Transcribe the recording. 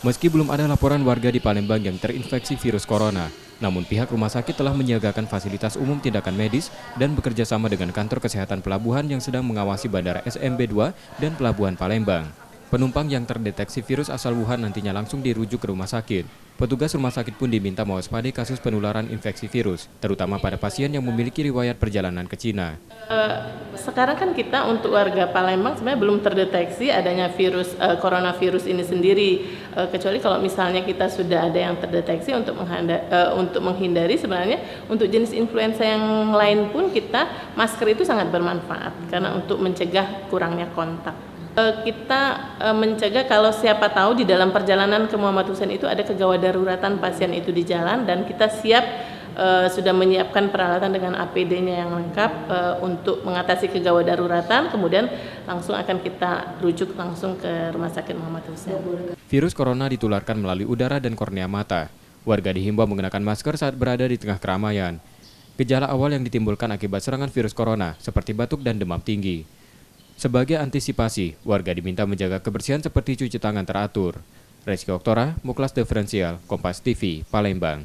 Meski belum ada laporan warga di Palembang yang terinfeksi virus corona, namun pihak rumah sakit telah menyiagakan fasilitas umum tindakan medis dan bekerja sama dengan kantor kesehatan pelabuhan yang sedang mengawasi Bandara SMB 2 dan Pelabuhan Palembang. Penumpang yang terdeteksi virus asal Wuhan nantinya langsung dirujuk ke rumah sakit. Petugas rumah sakit pun diminta mewaspadai kasus penularan infeksi virus, terutama pada pasien yang memiliki riwayat perjalanan ke Cina. Sekarang kan kita untuk warga Palembang sebenarnya belum terdeteksi adanya coronavirus ini sendiri, kecuali kalau misalnya kita sudah ada yang terdeteksi untuk menghindari sebenarnya untuk jenis influenza yang lain pun masker itu sangat bermanfaat karena untuk mencegah kurangnya kontak. Kita mencegah kalau siapa tahu di dalam perjalanan ke Muhammad Hussein itu ada kegawat daruratan pasien itu di jalan dan kita siap sudah menyiapkan peralatan dengan APD-nya yang lengkap untuk mengatasi kegawat daruratan, kemudian langsung akan kita rujuk langsung ke Rumah Sakit Muhammad Hussein. Virus corona ditularkan melalui udara dan kornea mata. Warga dihimbau menggunakan masker saat berada di tengah keramaian. Gejala awal yang ditimbulkan akibat serangan virus corona seperti batuk dan demam tinggi. Sebagai antisipasi, warga diminta menjaga kebersihan seperti cuci tangan teratur. Reski Oktora, Muklas Diferensial, Kompas TV, Palembang.